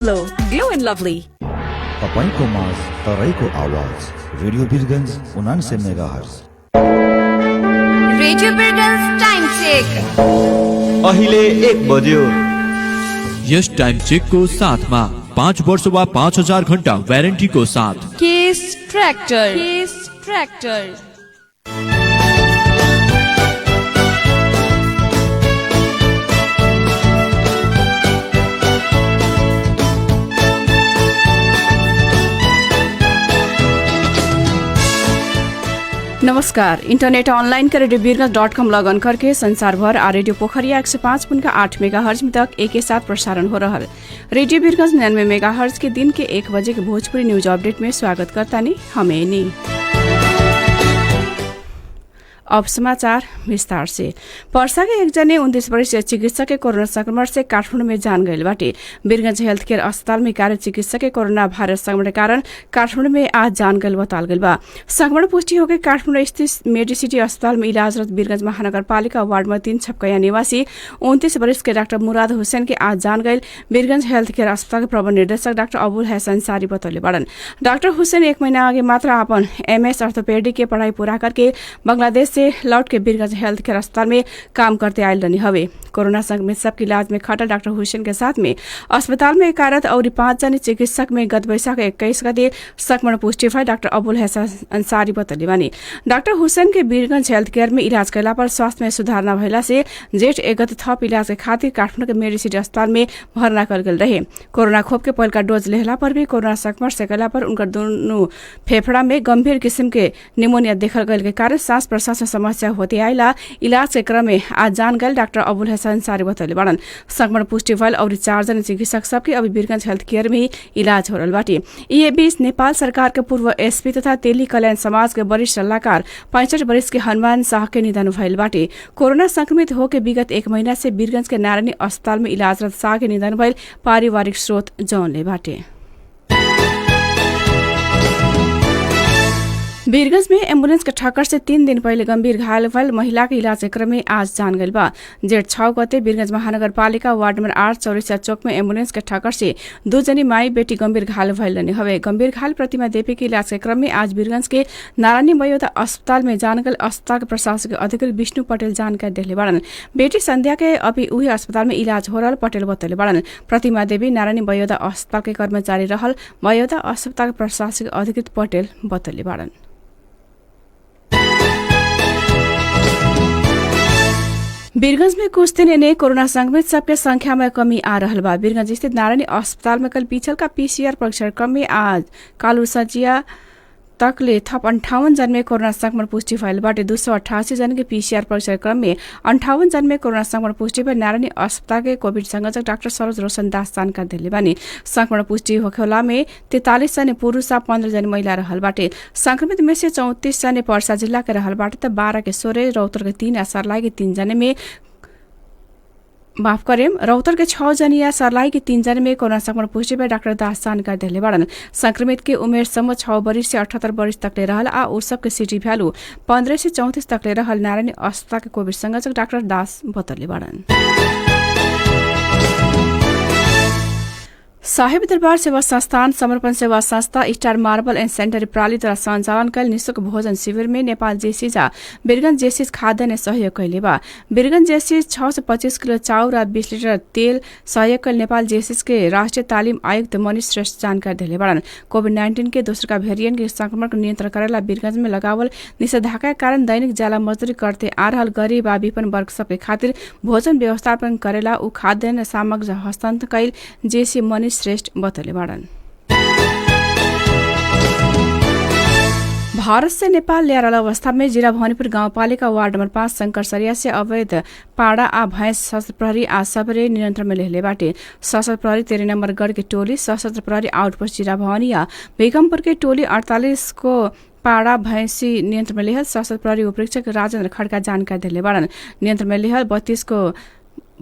Glow and Lovely. तपाईको माझ तराईको आवाज radio Birgunj 79 megahertz. Radio Birgunj time check अहिले 1 बज्यो। यस टाइम चेक को साथ में 5 वर्ष वा 5000 घंटा वारंटी को साथ केस ट्रैक्टर। नमस्कार। इंटरनेट ऑनलाइन के रेडियो बिरगंज.com लॉग ऑन करके संसार भर आ रेडियो पोखरिया 105.8 मेगाहर्ज में तक एक साथ प्रसारण हो रहा है। रेडियो बिरगंज 99 मेगाहर्ज के दिन के 1 बजे के भोजपुरी न्यूज अपडेट में स्वागत करता नहीं हमें नहीं। अब समाचार विस्तार से। पर्सा के एक जने 29 वर्षीय चिकित्सक के कोरोना संक्रमण से काठमाडौँ में जान गए बाटे। बिरगंज हेल्थ केयर अस्पताल में कार्य चिकित्सक के कोरोना वायरस संक्रमण के कारण काठमाडौँ में आज जान गए बताल गई बा। संक्रमण पुष्टि होकर काठमाडौँ स्थित मेडिसिटी अस्पताल में इलाजरत बिरगंज महानगरपालिका वार्ड में 3 छपकैया निवासी 29 वर्ष के डाक्टर मुराद हुसैन के आज जान गए बिरगंज हेल्थ केयर अस्पताल के प्रबंध निर्देशक डाक्टर अबुल हसन अंसारी बतौले बड़न। डाक्टर हुसैन 1 महीना आगे मात्र अपन MS ऑर्थोपेडिक के पढ़ाई पूरा करके बांग्लादेश से लौट के बिरगंज हेल्थ केयर अस्पताल में काम करते आयल रहनी हवे। कोरोना संक्रमित सबके इलाज में खटल डाक्टर हुसैन के साथ में अस्पताल में कार्यरत और 5 जने चिकित्सक में गत वैशाख 21 गते संक्रमण पुष्टि भई डाक्टर अबुल हसन अंसारी बतौले बानी। डाक्टर हुसैन के बिरगंज हेल्थ केयर में इलाज कैला पर स्वास्थ्य में सुधार न भइला से जेठ 1 गते थप इलाज के खातिर काठमाडौँ के मेडिसिटी अस्पताल में भर्ना कल गेल रहे। कोरोना खोप के पहिलका डोज लेहला पर भी कोरोना संक्रमण से कैला पर उनकर दोनों फेफड़ा में गंभीर किस्म के निमोनिया देखल गए के कारण सांस प्रश्वास में समस्या होते आइला इलाज के क्रम में आज जान गए डाक्टर अबुल हसन अंसारी बतौले बड़न। संक्रमण पुष्टि भइल और 4 जना चिकित्सक सबके अभी बिरगंज हेल्थ केयर में ही इलाज हो रहल बाटे। यही बीच नेपाल सरकार के पूर्व SP तथा तेली कल्याण समाज के वरिष्ठ सल्लाहकार 65 वर्ष के हनुमान शाह के निधन भइल बाटे। कोरोना संक्रमित होकर विगत 1 महीना से बिरगंज के नारायणी अस्पताल में इलाजरत शाह के निधन भइल पारिवारिक स्रोत जौनले बाटे। बिरगंज में एम्बुलेंस के ठक्कर से 3 दिन पहले गंभीर घायल भइल महिला के इलाज के क्रम में आज जान गई बा। जेठ 6 गते बिरगंज महानगरपालिका वार्ड नंबर 8 चौरसिया चौक में एम्बुलेंस के ठक्कर से 2 जनी माई बेटी गंभीर घायल भइल रहने हवे। गंभीर घायल प्रतिमा देवी के इलाज के क्रम में आज बिरगंज के नारायणी वयोधा अस्पताल में जान गई अस्पताल के प्रशासक अधिकारी विष्णु पटेल जानकारी दिले बड़न। बेटी संध्या के अभी उही अस्पताल में इलाज हो रहा पटेल बतौले बड़न। प्रतिमा देवी नारायणी वयोधा अस्पताल के कर्मचारी रहल वयोधा अस्पताल के प्रशासक अधिकृत पटेल बतौले बड़न। बिरगंज में कुछ दिन ने कोरोना संक्रमित सबके संख्या में कमी आ रहा बा। बिरगंज स्थित नारायणी अस्पताल में कल पिछल का PCR परीक्षण क्रम में आज कालू सजिया तकले थप 58 जन में कोरोना संक्रमण पुष्टि भइल बाटे। 288 जन के PCR परीक्षण क्रम में 58 जन में कोरोना संक्रमण पुष्टि भइल नारायणी अस्पताल के कोविड संयोजक डाक्टर सरोज रोशन दास जानकारी दिले बानी। संक्रमण पुष्टि होखेला में 43 जने पुरुष आ 15 जने महिला रहल बाटे। संक्रमित में से 34 जने पर्सा जिल्ला के रहल बाटे त 12 के 16 रौतर के 3 आ सर्लाही के 3 जने में माफ करेम रौतर के 6 जने या सर्लाही के 3 जने में कोरोना संक्रमण पुष्टि भइल डाक्टर दास जानकारी दिले बड़न। संक्रमित के उमेर समूह 6 वर्ष से 78 वर्ष तक ले रहल आ उ सब के CT भ्यालु 15 से 34 तक ले रहल नारायणी अस्पताल के कोविड संयोजक डाक्टर दास बतौले बड़न। साहिब दरबार सेवा संस्थान समर्पण सेवा संस्था स्टार मार्बल एंड सेंटर प्राली द्वारा संचालन कल निःशुल्क भोजन शिविर में नेपाल जेसीजा बिरगंज जेसीज खाद्यान्न सहयोग कैले बा। बिरगंज जेसीज 6 से 25 किलो चाउर और 20 लीटर तेल सहयोग कल नेपाल जेसीज के राष्ट्रीय तालिम आयुक्त मनीष श्रेष्ठ जानकारी दिले बड़न। कोविड-19 के दोस्रो का वेरिएंट के संक्रमण को नियंत्रण करेला बिरगंज में लगावल निषेधाज्ञा के कारण दैनिक जाला मजदूरी करते आ रहल गरीब आ विपन्न वर्ग सबके खातिर भोजन व्यवस्थापन करेला उ खाद्यान्न सामग्री हस्तांतरण कैल जेसी मनीष श्रेष्ठ बतौले बड़न। भारत से नेपाल ले रहल अवस्था में जिला भवानीपुर गाउँपालिका वार्ड नंबर 5 शंकर सरिया से अवैध पाड़ा आ भैंस सशस्त्र प्रहरी आ सबरे नियंत्रण में लेले बाटे। सशस्त्र प्रहरी 13 नंबर गढ़ के टोली सशस्त्र प्रहरी आउटपोस्ट जिला भवानी आ बेगमपुर के टोली 48 को पाड़ा भैंसी नियंत्रण में लेहल सशस्त्र प्रहरी उपरीक्षक राजेन्द्र खड़का जानकारी दिले बड़न। नियंत्रण में लेहल 32 को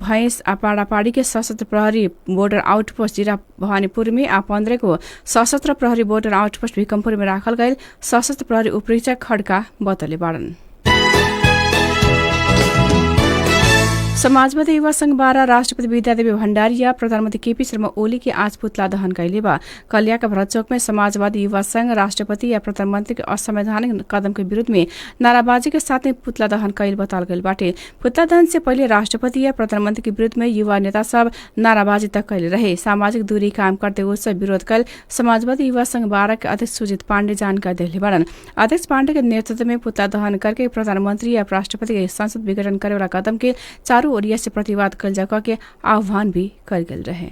भैंस आ पाड़ापाड़ी के सशस्त्र प्रहरी बॉर्डर आउटपोस्ट जिला भवानीपुर में आ 15 को सशस्त्र प्रहरी बॉर्डर आउटपोस्ट भीकमपुर में राखल गए सशस्त्र प्रहरी उपरीक्षक खड़का बतौले बड़न। समाजवादी युवा संघ बारा राष्ट्रपति विद्यादेवी भण्डारी प्रधानमंत्री केपी शर्मा ओली के आज पुतला दहन कैले बा। कलिया का भरत चौक में समाजवादी युवा संघ राष्ट्रपति या प्रधानमंत्री के असंवैधानिक कदम के विरुद्ध में नाराबाजी के साथ में पुतला दहन कैल बताल गई बाटे। पुतला दहन से पहले राष्ट्रपति या प्रधानमंत्री के विरुद्ध में युवा नेता सब नाराबाजी तक कैले रहे। सामाजिक दूरी कायम करते उत्सव विरोध कल समाजवादी युवा संघ बारा के अध्यक्ष सुजित पाण्डे जानकारी दिले बड़न। अध्यक्ष पाण्डे के नेतृत्व में पुतला दहन करके प्रधानमंत्री या राष्ट्रपति के संसद विघटन करे वाला कदम के चारों ओरिया से प्रतिवाद कल जा के आह्वान भी कर गए रहे।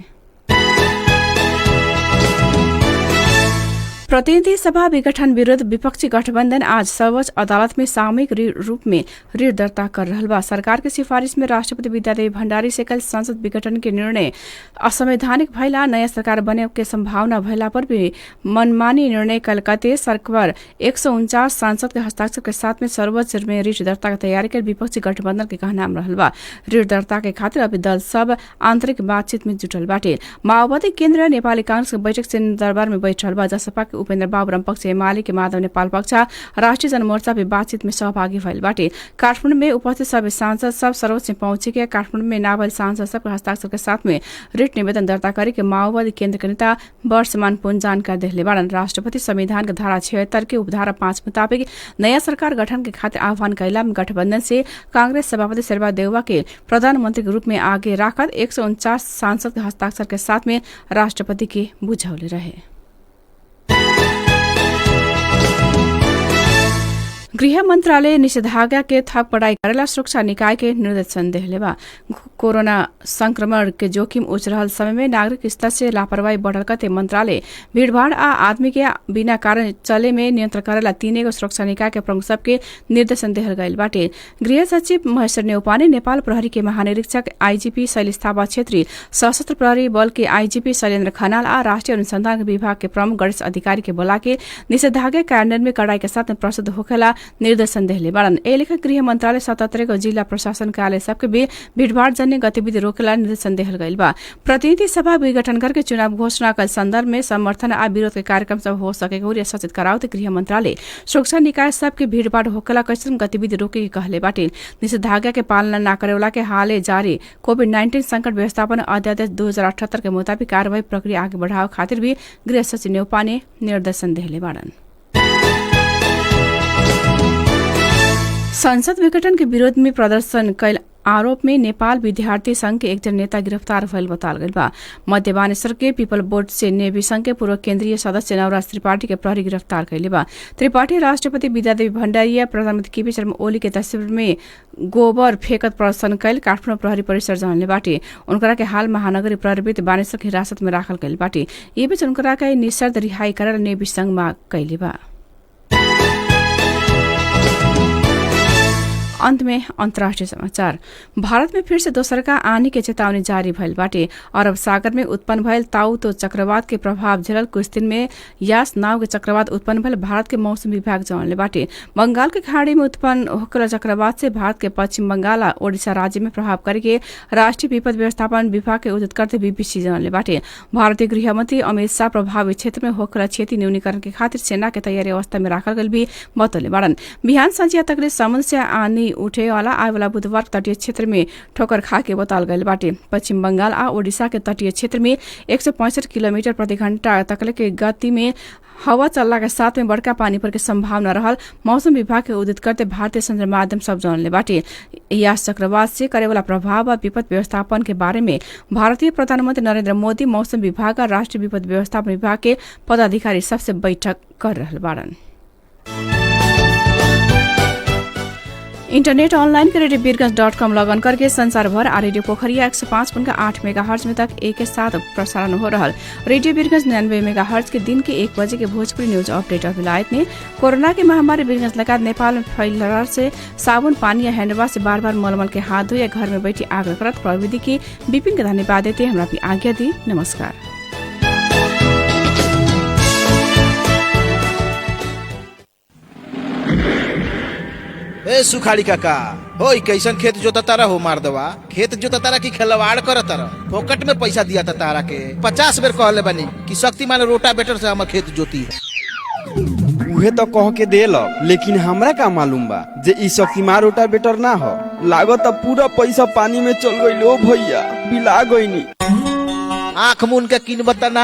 प्रतिनिधि सभा विघटन विरुद्ध विपक्षी गठबन्धन आज सर्वोच्च अदालत में सामूहिक रूप में ऋण दर्ता कर रहल बा। सरकार के सिफारिश में राष्ट्रपति विद्यादेवी भण्डारी से कल संसद विघटन के निर्णय असंवैधानिक भइला नयाँ सरकार बने के संभावना भइला पर भी मनमानी निर्णय कल कते सरकार 149 सांसद के हस्ताक्षर के साथ में सर्वोच्च में ऋण दर्ता की तैयारी कर विपक्षी गठबन्धन के कहना रहल बा। ऋण दर्ता के खातिर अभी दल सब आंतरिक बातचीत में जुटल बाटे। माओवादी केन्द्र नेपाली कांग्रेस के बैठक से दरबार में बैठल बा। जसपा के उपेन्द्र बाबुराम पक्ष एमाले के माधव नेपाल पक्ष राष्ट्रिय जनमोर्चा पे बातचीत में सहभागी भइल बाटे। काठमाडौँ में उपस्थित सबै सांसद सब सर्वोच्च में पहुंचे के काठमाडौँ में नाभइल सांसद सबके हस्ताक्षर के साथ में रिट निवेदन दर्ता करे के माओवादी केन्द्र के नेता वर्षमान पुन जानकारी दिले बाड़न। राष्ट्रपति संविधान के धारा 76 के उपधारा 5 मुताबिक नयाँ सरकार गठन के खातिर आह्वान कैला में गठबन्धन से कांग्रेस सभापति शेरबहादुर देउवा के प्रधानमंत्री के रूप में आगे राखत 149 सांसद के हस्ताक्षर के साथ में राष्ट्रपति के बुझौले रहे। गृह मंत्रालय निषेधाज्ञा के थप पढ़ाई करेला सुरक्षा निकाय के निर्देशन देले बा। कोरोना संक्रमण के जोखिम उच्च रहल समय में नागरिक स्तर से लापरवाही बढ़ल कते मंत्रालय भीड़भाड़ आ आदमी के बिना कारण चले में नियंत्रण करेला 3 सुरक्षा निकाय के प्रमुख सबके निर्देशन देहल गईल बाटे। गृह सचिव महेश्वर नेउपाने, नेपाल प्रहरी के महानिरीक्षक आईजीपी शैलेश थापा छेत्री, सशस्त्र प्रहरी बल के आईजीपी शैलेन्द्र खनाल आ राष्ट्रिय अनुसंधान विभाग के प्रमुख गणेश अधिकारी के बोला के निषेधाज्ञा कार्यान्वयन में कड़ाई के साथ में प्रस्तुत होखेला निर्देशन देहले बाड़न। ए लेखा गृह मंत्रालय 77 जिला प्रशासन कार्यालय सबके भी भीड़भाड़ जन्य गतिविधि रोकेला निर्देशन देहल गईल बा। प्रतिनिधि सभा विघटन करके चुनाव घोषणा के संदर्भ में समर्थन आ विरोध के कार्यक्रम सब हो सके और सचेत करावते गृह मंत्रालय सुरक्षा निकाय सबके भीड़भाड़ होकेला कैसन गतिविधि रोके के कहले बाटे। निषेधाज्ञा के पालना न करेवाला के हाले जारी कोविड-19 संकट व्यवस्थापन अध्यादेश 2078 के मुताबिक कार्यवाही प्रक्रिया आगे बढ़ावे खातिर भी गृह सचिव नेउपाने निर्देशन देहले बाड़न। संसद विघटन के विरोध में प्रदर्शन कैल आरोप में नेपाल विद्यार्थी संघ के एकजना नेता गिरफ्तार भइल बताल गइल बा। मध्य बानेश्वर के पीपल बोर्ड से नेवी संघ के पूर्व केन्द्रीय सदस्य नवराज त्रिपाठी के प्रहरी गिरफ्तार कैले बा। त्रिपाठी राष्ट्रपति विद्यादेवी भण्डारी प्रधानमंत्री केपी शर्मा ओली के तस्वीर में गोबर फेकत प्रदर्शन कैल काठमाडौँ प्रहरी परिसर जानले बाटे। उनकरा के हाल महानगरी प्रहरी बानेश्वर के हिरासत में राखल गइल बाटे। ये बीच उनकरा के निशर्त रिहाई करेला नेवी संघ माग कैले बा। अंत में अंतर्राष्ट्रीय समाचार। भारत में फिर से दोसरका आनी के चेतावनी जारी भइल बाटे। अरब सागर में उत्पन्न भइल ताउतो चक्रवात के प्रभाव झेलल कुछ दिन में यास नाव के चक्रवात उत्पन्न भइल भारत के मौसम विभाग जानले बाटे। बंगाल के खाड़ी में उत्पन्न होकर चक्रवात से भारत के पश्चिम बंगाल और ओडिशा राज्य में प्रभाव करके राष्ट्रीय विपद व्यवस्थापन विभाग के उद्धृत करते बीबीसी जानले बाटे। भारतीय गृह मंत्री अमित शाह प्रभावित क्षेत्र में होकर क्षति न्यूनीकरण के खातिर सेना के तैयारी अवस्था में राखल गइल भी बतौले बाड़न। बिहान संझिया तकले समुद्र से आनी उठे वाला आए वाला बुधवार तटीय क्षेत्र में ठोकर खा के बताल गइल बाटे। पश्चिम बंगाल आ ओडिशा के तटीय क्षेत्र में 165 किलोमीटर प्रति घंटा तकले के गति में हवा चलला के साथ में बड़का पानी पर के संभावना रहल मौसम विभाग के उद्धृत करते भारतीय संचार माध्यम सब जानले बाटे। यास चक्रवात से करे वाला प्रभाव और विपद व्यवस्थापन के बारे में भारतीय प्रधानमंत्री नरेंद्र मोदी मौसम विभाग और राष्ट्रीय विपद व्यवस्थापन विभाग के पदाधिकारी सबसे बैठक कर रहल बाड़न। इंटरनेट ऑनलाइन के रेडियोबीरगंज.com लॉग करके संसार भर आ रेडियो पोखरिया 105.8 मेगाहर्ट्ज में तक एक साथ प्रसारण हो रहा। रेडियो बीरगंज 99 मेगाहर्ट्ज के दिन के 1 बजे के भोजपुरी न्यूज अपडेट विलायत ने कोरोना के महामारी बीरगंज लगातार नेपाल में फैलने से साबुन पानी या हैंडवाश से बार बार मलमल के हाथ धोए या घर में बैठी आग्रह करत प्रविधि की विपिन के धन्यवाद देते हमरा भी आज्ञा दी। नमस्कार। ए सुखाड़ी काका होई कैसन खेत जोता तारा हो मार दवा खेत जोता तारा की खिलवाड़ कर तारा फोकट में पैसा दिया था तारा के 50 बेर कहले बानी कि शक्तिमान रोटावेटर से हम खेत जोती है उहे तो कह के देलक, लेकिन हमरा का मालूम बा जे ई शक्तिमान रोटावेटर ना हो। लागत पूरा पैसा पानी में चल गइल। ओ भैया बिला गइनी। आँख मून के किन बताना।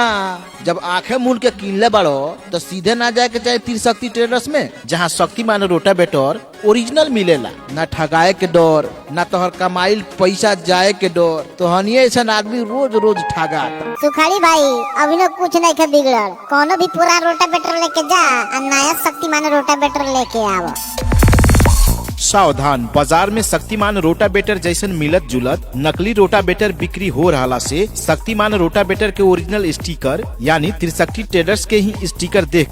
जब आंखें मून के किनले बाड़ो तो सीधे ना जाए के चाहे त्रिशक्ति ट्रेडर्स में, जहाँ शक्तिमान रोटावेटर ओरिजिनल मिलेला। ना ठगाए के डर, ना तोहर कमाइल पैसा जाए के डर। तो हनिए ऐसा आदमी रोज रोज ठगा। सुखाड़ी भाई अभी न कुछ नहीं के बिगड़ल। कोनो भी पूरा रोटावेटर लेके जा और नया शक्तिमान रोटावेटर लेके आव। सावधान, बाजार में शक्तिमान रोटावेटर जैसन मिलत जुलत नकली रोटावेटर बिक्री हो रहा से शक्तिमान रोटावेटर के ओरिजिनल स्टिकर यानी त्रिशक्ति ट्रेडर्स के ही स्टिकर देख